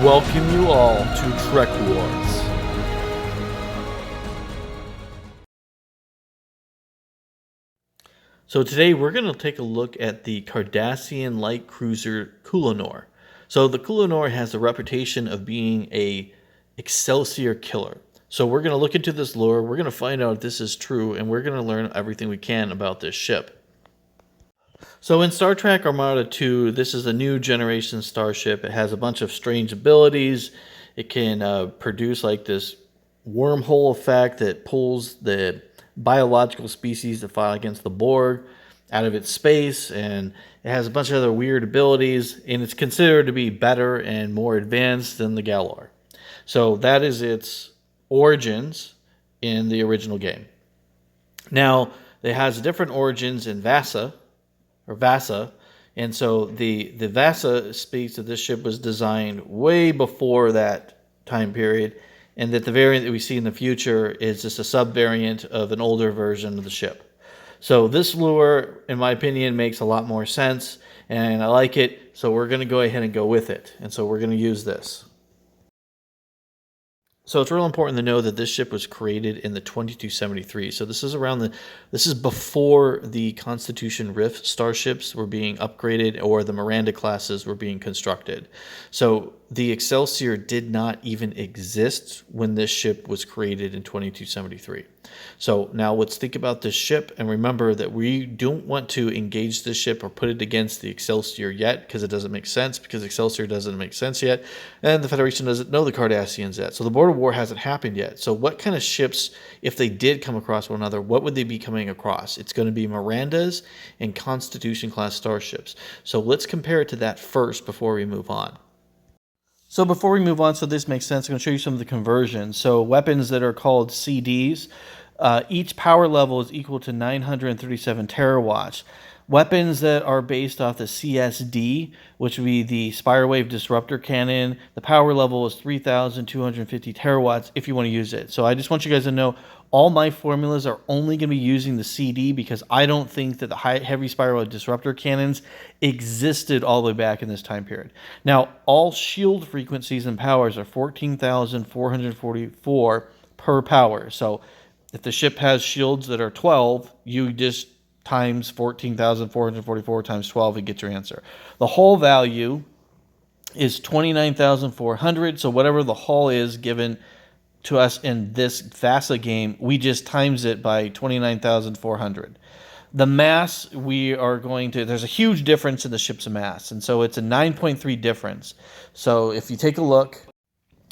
welcome you all to Trek Wars. So today we're going to take a look at the Cardassaion light cruiser Kulinor. So the Kulinor has a reputation of being a Excelsior killer. So we're going to look into this lore, we're going to find out if this is true, and we're going to learn everything we can about this ship. So in Star Trek Armada 2, this is a new generation starship. It has a bunch of strange abilities. It can produce like this wormhole effect that pulls the biological species that fought against the Borg out of its space, and it has a bunch of other weird abilities, and it's considered to be better and more advanced than the Galor. So that is its origins in the original game. Now, it has different origins in Vasa, and so the Vasa speaks that this ship was designed way before that time period, and that the variant that we see in the future is just a sub-variant of an older version of the ship. So this lure, in my opinion, makes a lot more sense, and I like it, so we're going to go ahead and go with it, and so we're going to use this. So it's real important to know that this ship was created in the 2273. So this is before the Constitution Rift starships were being upgraded or the Miranda classes were being constructed. So the Excelsior did not even exist when this ship was created in 2273. So now let's think about this ship and remember that we don't want to engage this ship or put it against the Excelsior yet, because it doesn't make sense, because Excelsior doesn't make sense yet, and the Federation doesn't know the Cardassians yet. So the border war hasn't happened yet. So what kind of ships, if they did come across one another, what would they be coming across? It's going to be Mirandas and Constitution class starships. So let's compare it to that first before we move on. So before we move on, so this makes sense, I'm going to show you some of the conversions. So weapons that are called CDs, each power level is equal to 937 terawatts. Weapons that are based off the CSD, which would be the Spire Wave Disruptor Cannon, the power level is 3,250 terawatts if you want to use it. So I just want you guys to know all my formulas are only going to be using the CD because I don't think that the heavy Spire Wave Disruptor Cannons existed all the way back in this time period. Now, all shield frequencies and powers are 14,444 per power. So if the ship has shields that are 12, you just times 14,444 times 12 and get your answer. The hull value is 29,400. So whatever the hull is given to us in this VASA game, we just times it by 29,400. The mass, there's a huge difference in the ship's mass. And so it's a 9.3 difference. So if you take a look,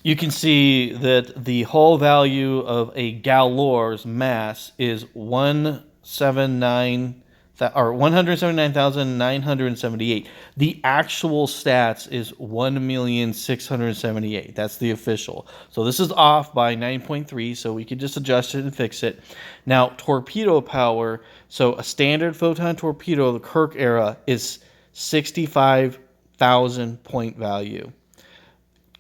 you can see that the hull value of a Galor's mass is 179,978. The actual stats is 1,678,000. That's the official. So this is off by 9.3, so we can just adjust it and fix it. Now, torpedo power, so a standard photon torpedo of the Kirk era is 65,000 point value.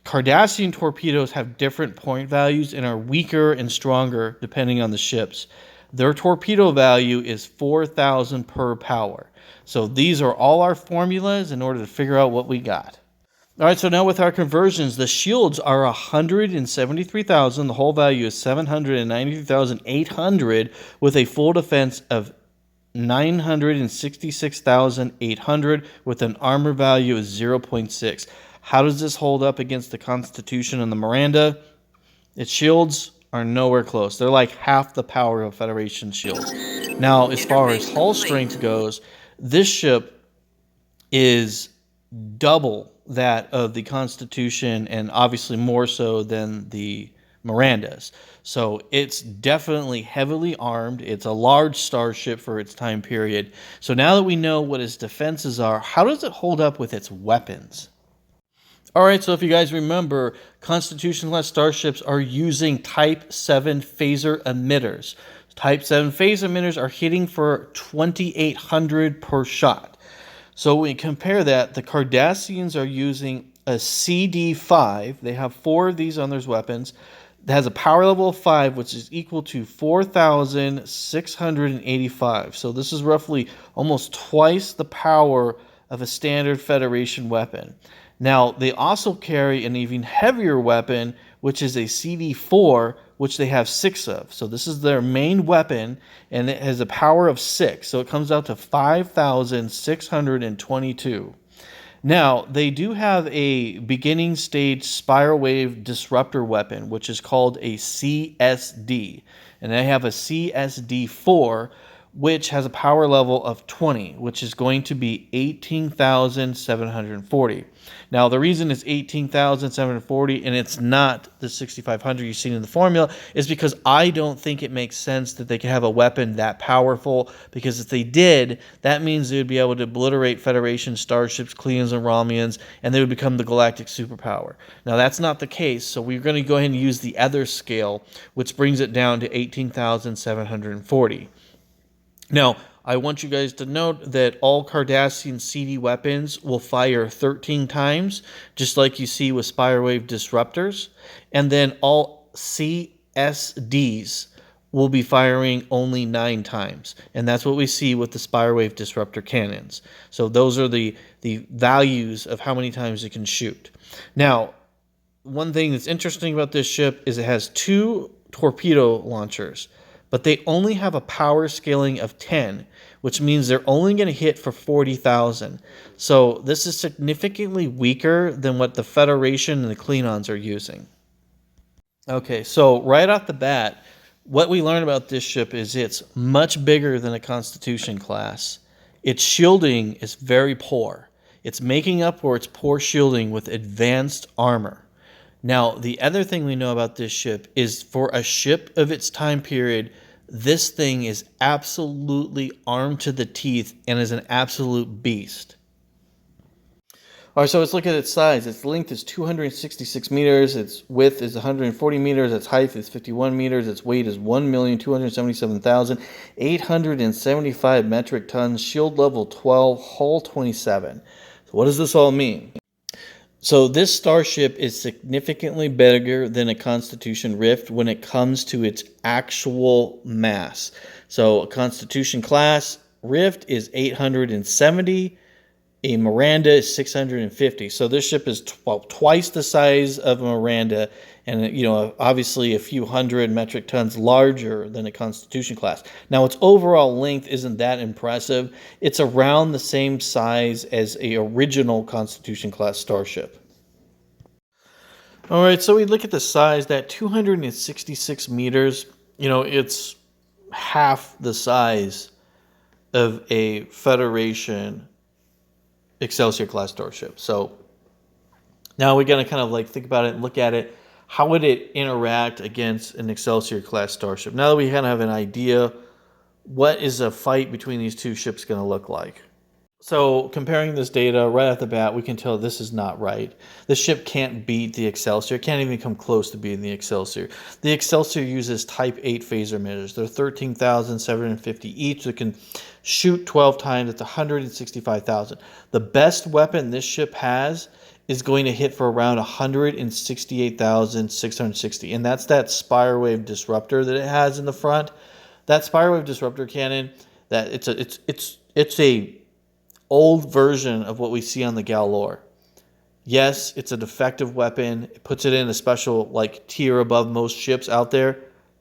Cardassian torpedoes have different point values and are weaker and stronger depending on the ships. Their torpedo value is 4,000 per power. So these are all our formulas in order to figure out what we got. All right, so now with our conversions, the shields are 173,000. The whole value is 793,800 with a full defense of 966,800 with an armor value of 0.6. How does this hold up against the Constitution and the Miranda? Its shields are nowhere close. They're like half the power of Federation shields. Now, as far as hull strength goes, this ship is double that of the Constitution and obviously more so than the Mirandas. So it's definitely heavily armed. It's a large starship for its time period. So now that we know what its defenses are, how does it hold up with its weapons? All right, so if you guys remember, Constitution-class starships are using Type 7 phaser emitters. Type 7 phaser emitters are hitting for 2,800 per shot. So when we compare that, the Cardassians are using a CD5. They have 4 of these on their weapons. It has a power level of 5, which is equal to 4,685. So this is roughly almost twice the power of a standard Federation weapon. Now, they also carry an even heavier weapon, which is a CD4, which they have 6 of. So this is their main weapon, and it has a power of 6. So it comes out to 5,622. Now, they do have a beginning stage spiral wave disruptor weapon, which is called a CSD. And they have a CSD4, which has a power level of 20, which is going to be 18,740. Now, the reason it's 18,740 and it's not the 6,500 you've seen in the formula is because I don't think it makes sense that they could have a weapon that powerful, because if they did, that means they would be able to obliterate Federation starships, Klingons, and Romulans, and they would become the galactic superpower. Now, that's not the case, so we're going to go ahead and use the other scale, which brings it down to 18,740. Now, I want you guys to note that all Cardassian CD weapons will fire 13 times, just like you see with Spiral Wave Disruptors. And then all CSDs will be firing only 9 times. And that's what we see with the Spiral Wave Disruptor cannons. So those are the values of how many times it can shoot. Now, one thing that's interesting about this ship is it has 2 torpedo launchers, but they only have a power scaling of 10, which means they're only going to hit for 40,000. So this is significantly weaker than what the Federation and the Klingons are using. Okay, so right off the bat, what we learn about this ship is it's much bigger than a Constitution class. Its shielding is very poor. It's making up for its poor shielding with advanced armor. Now, the other thing we know about this ship is for a ship of its time period, this thing is absolutely armed to the teeth and is an absolute beast. All right, so let's look at its size. Its length is 266 meters. Its width is 140 meters. Its height is 51 meters. Its weight is 1,277,875 metric tons. Shield level 12, hull 27. So what does this all mean? So this starship is significantly bigger than a Constitution Rift when it comes to its actual mass. So a Constitution class Rift is 870, a Miranda is 650. So this ship is twice the size of a Miranda, and obviously a few hundred metric tons larger than a Constitution class. Now, its overall length isn't that impressive. It's around the same size as a original Constitution class starship. All right, so we look at the size, that 266 meters, it's half the size of a Federation Excelsior class starship. So now we're going to kind of think about it and look at it. How would it interact against an Excelsior class starship? Now that we kind of have an idea, what is a fight between these two ships going to look like? So comparing this data right off the bat, we can tell this is not right. The ship can't beat the Excelsior. It can't even come close to beating the Excelsior. The Excelsior uses Type 8 phaser emitters. They're 13,750 each. They can shoot 12 times. It's 165,000. The best weapon this ship has is going to hit for around 168,660. And that's that Spiral Wave Disruptor that it has in the front. That Spiral Wave Disruptor cannon, that it's a old version of what we see on the Galore. Yes, it's a defective weapon. It puts it in a special tier above most ships out there,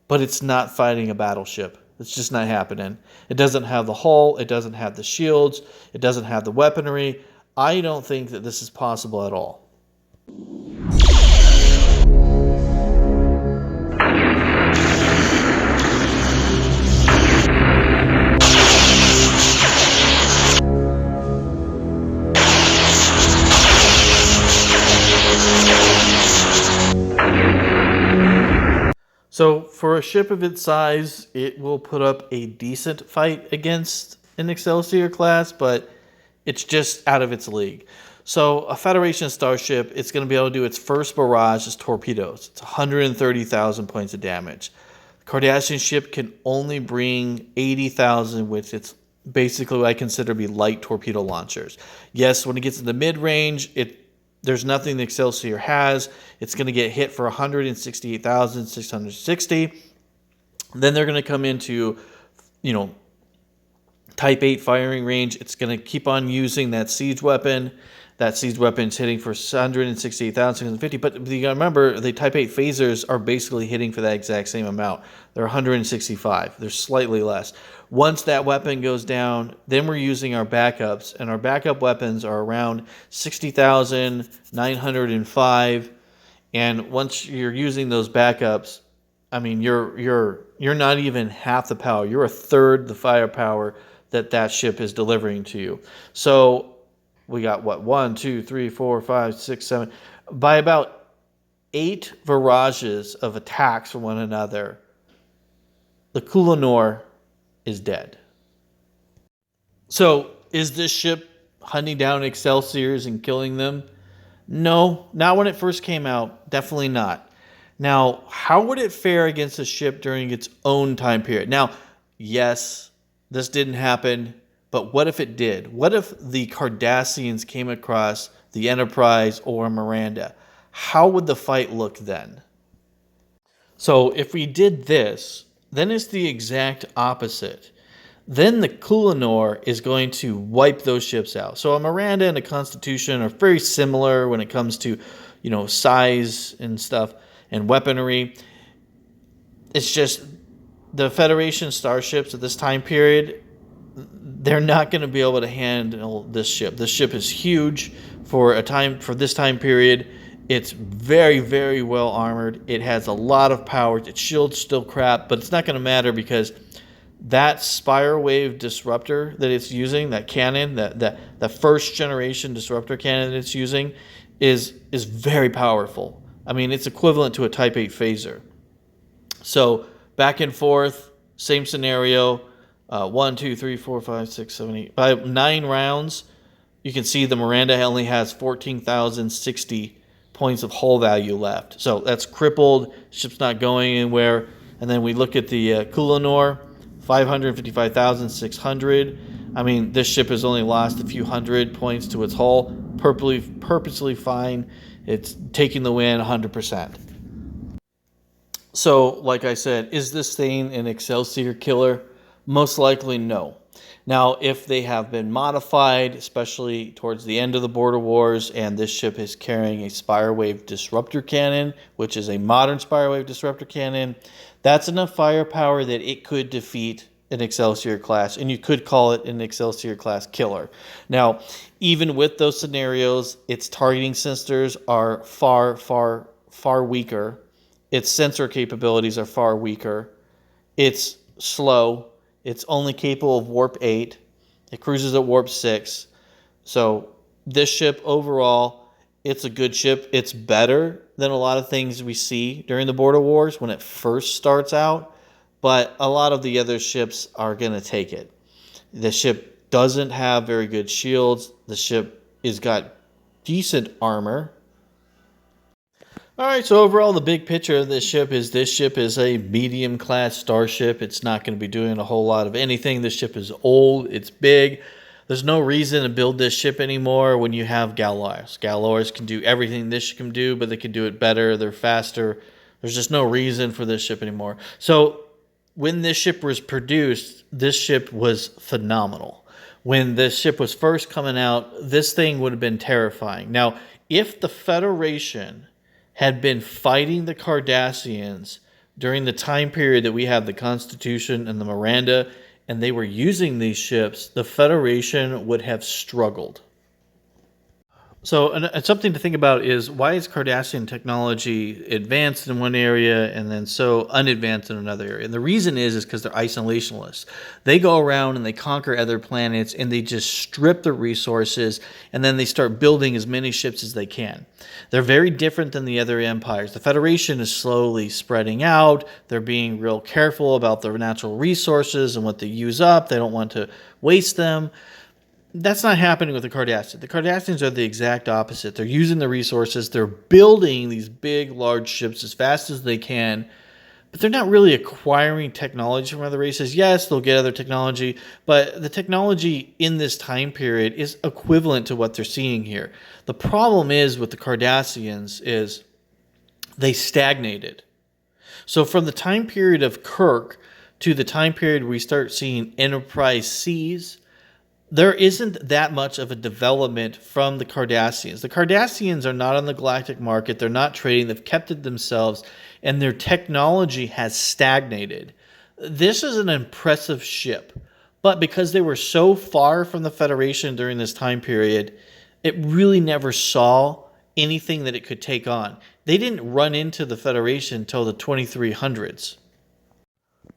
but it's not fighting a battleship. It's just not happening. It doesn't have the hull. It doesn't have the shields. It doesn't have the weaponry. I don't think that this is possible at all. So for a ship of its size, it will put up a decent fight against an Excelsior class, but it's just out of its league. So a Federation starship, it's going to be able to do its first barrage as torpedoes. It's 130,000 points of damage. The Cardassian ship can only bring 80,000, which it's basically what I consider to be light torpedo launchers. Yes, when it gets into mid-range, there's nothing the Excelsior has. It's going to get hit for 168,660. Then they're going to come into, Type 8 firing range. It's going to keep on using that siege weapon. that siege weapon's hitting for 168,650. But you gotta remember, the Type 8 phasers are basically hitting for that exact same amount. They're 165. They're slightly less. Once that weapon goes down, then we're using our backups, and our backup weapons are around 60,905. And once you're using those backups, I mean, you're not even half the power. You're a third the firepower that ship is delivering to you. So we got what, 1, 2, 3, 4, 5, 6, 7. By about 8 barrages of attacks from one another, the Kulinor is dead. So is this ship hunting down Excelsiors and killing them? No, not when it first came out. Definitely not. Now, how would it fare against a ship during its own time period? Now, yes, this didn't happen, but what if it did? What if the Cardassians came across the Enterprise or Miranda? How would the fight look then? So if we did this, then it's the exact opposite. Then the Kulinor is going to wipe those ships out. So a Miranda and a Constitution are very similar when it comes to, size and stuff and weaponry. It's just the Federation starships at this time period, they're not going to be able to handle this ship. This ship is huge for this time period. It's very, very well armored. It has a lot of power. Its shield's still crap, but it's not going to matter because that spire wave disruptor that it's using, that cannon, that first generation disruptor cannon that it's using, is very powerful. I mean, it's equivalent to a Type 8 phaser. So back and forth, same scenario. 1, 2, 3, 4, 5, 6, 7, 8. By 9 rounds, you can see the Miranda only has 14,060 points of hull value left. So that's crippled. Ship's not going anywhere. And then we look at the Kulinor, 555,600. I mean, this ship has only lost a few hundred points to its hull. Purposely fine. It's taking the win 100%. So, like I said, is this thing an Excelsior killer? Most likely no. Now, if they have been modified, especially towards the end of the Border Wars, and this ship is carrying a Spire Wave Disruptor Cannon, which is a modern Spire Wave Disruptor Cannon, that's enough firepower that it could defeat an Excelsior class, and you could call it an Excelsior class killer. Now, even with those scenarios, its targeting sensors are far, far, far weaker. Its sensor capabilities are far weaker. It's slow. It's only capable of warp 8. It cruises at warp 6. So this ship overall, it's a good ship. It's better than a lot of things we see during the Border Wars when it first starts out. But a lot of the other ships are going to take it. The ship doesn't have very good shields. The ship has got decent armor. All right, so overall, the big picture of this ship is a medium-class starship. It's not going to be doing a whole lot of anything. This ship is old. It's big. There's no reason to build this ship anymore when you have Gallows. Gallows can do everything this can do, but they can do it better. They're faster. There's just no reason for this ship anymore. So when this ship was produced, this ship was phenomenal. When this ship was first coming out, this thing would have been terrifying. Now, if the Federation had been fighting the Cardassians during the time period that we have the Constitution and the Miranda, and they were using these ships, the Federation would have struggled. So, and something to think about is, why is Cardassian technology advanced in one area and then so unadvanced in another area? And the reason is because they're isolationalists. They go around and they conquer other planets and they just strip the resources, and then they start building as many ships as they can. They're very different than the other empires. The Federation is slowly spreading out. They're being real careful about their natural resources and what they use up. They don't want to waste them. That's not happening with the Cardassians. The Cardassians are the exact opposite. They're using the resources. They're building these big, large ships as fast as they can, but they're not really acquiring technology from other races. Yes, they'll get other technology, but the technology in this time period is equivalent to what they're seeing here. The problem is with the Cardassians is they stagnated. So from the time period of Kirk to the time period we start seeing Enterprise Cs, there isn't that much of a development from the Cardassians. The Cardassians are not on the galactic market. They're not trading. They've kept it themselves, and their technology has stagnated. This is an impressive ship, but because they were so far from the Federation during this time period, it really never saw anything that it could take on. They didn't run into the Federation until the 2300s.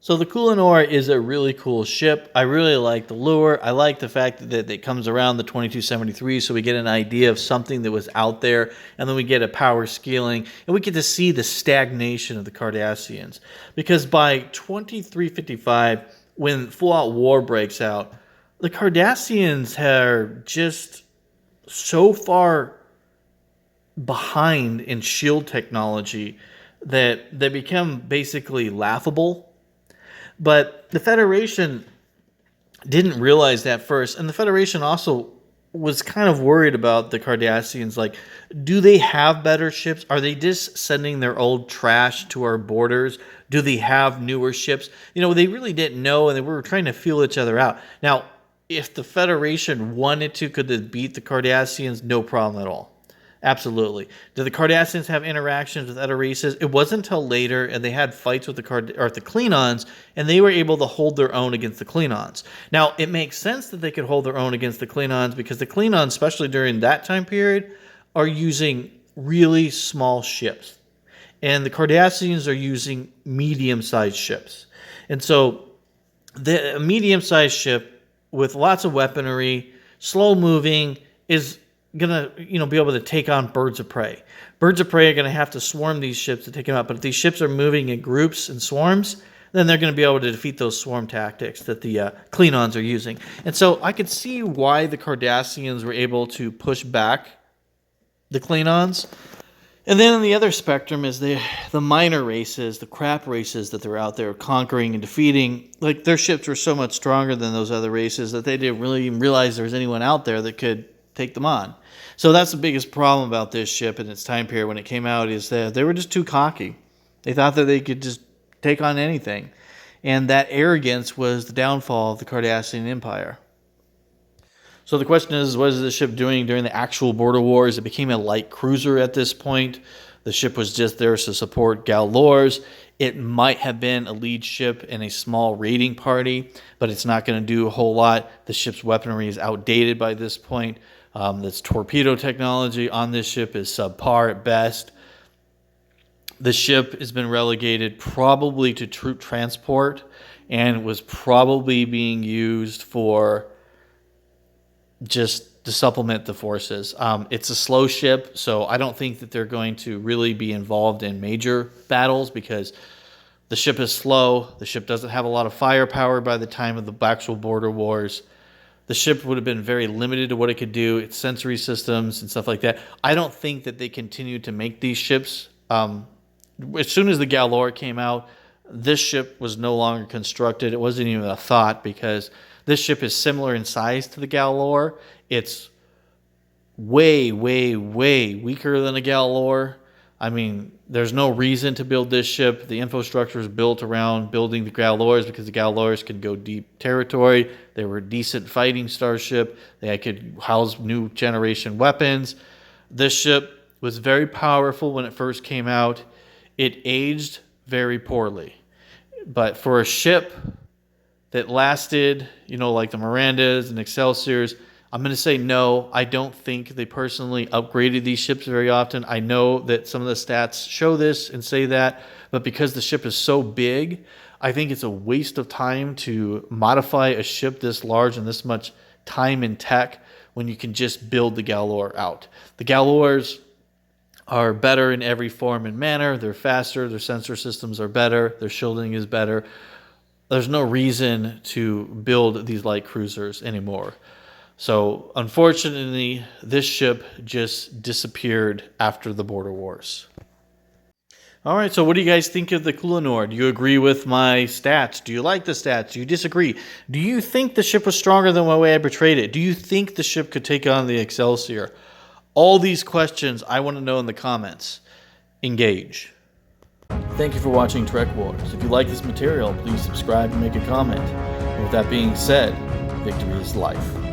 So the Kulinor is a really cool ship. I really like the lure. I like the fact that it comes around the 2273, so we get an idea of something that was out there, and then we get a power scaling, and we get to see the stagnation of the Cardassians. Because by 2355, when full-out war breaks out, the Cardassians are just so far behind in shield technology that they become basically laughable. But the Federation didn't realize that first, and the Federation also was kind of worried about the Cardassians. Like, do they have better ships? Are they just sending their old trash to our borders? Do they have newer ships? You know, they really didn't know, and they were trying to feel each other out. Now, if the Federation wanted to, could they beat the Cardassians? No problem at all. Absolutely. Do the Cardassians have interactions with other races? It wasn't until later, and they had fights with the Klingons, and they were able to hold their own against the Klingons. Now, it makes sense that they could hold their own against the Klingons because the Klingons, especially during that time period, are using really small ships. And the Cardassians are using medium-sized ships. And so the medium-sized ship with lots of weaponry, slow-moving, is gonna be able to take on birds of prey. Birds of prey are gonna have to swarm these ships to take them out. But if these ships are moving in groups and swarms, then they're gonna be able to defeat those swarm tactics that the Klingons are using. And so I could see why the Cardassians were able to push back the Klingons. And then on the other spectrum is the minor races, the crap races that they're out there conquering and defeating. Like, their ships were so much stronger than those other races that they didn't really even realize there was anyone out there that could take them on. So that's the biggest problem about this ship in its time period when it came out, is that they were just too cocky. They thought that they could just take on anything. And that arrogance was the downfall of the Cardassian Empire. So the question is, what is this ship doing during the actual border wars? It became a light cruiser at this point. The ship was just there to support Galors. It might have been a lead ship in a small raiding party, but it's not going to do a whole lot. The ship's weaponry is outdated by this point. This torpedo technology on this ship is subpar at best. The ship has been relegated probably to troop transport and was probably being used for just to supplement the forces. It's a slow ship, so I don't think that they're going to really be involved in major battles because the ship is slow. The ship doesn't have a lot of firepower by the time of the actual border wars. The ship would have been very limited to what it could do, its sensory systems and stuff like that. I don't think that they continued to make these ships. As soon as the Galor came out, this ship was no longer constructed. It wasn't even a thought because this ship is similar in size to the Galor. It's way, way, way weaker than a Galor. I mean, there's no reason to build this ship. The infrastructure is built around building the Galors because the Galors could go deep territory. They were a decent fighting starship. They could house new generation weapons. This ship was very powerful when it first came out. It aged very poorly. But for a ship that lasted, like the Mirandas and Excelsiors, I'm going to say no. I don't think they personally upgraded these ships very often. I know that some of the stats show this and say that, but because the ship is so big, I think it's a waste of time to modify a ship this large and this much time and tech when you can just build the Galor out. The Galors are better in every form and manner. They're faster. Their sensor systems are better. Their shielding is better. There's no reason to build these light cruisers anymore. So, unfortunately, this ship just disappeared after the border wars. All right, so what do you guys think of the Kulinor? Do you agree with my stats? Do you like the stats? Do you disagree? Do you think the ship was stronger than the way I portrayed it? Do you think the ship could take on the Excelsior? All these questions I want to know in the comments. Engage. Thank you for watching Trek Wars. If you like this material, please subscribe and make a comment. And with that being said, victory is life.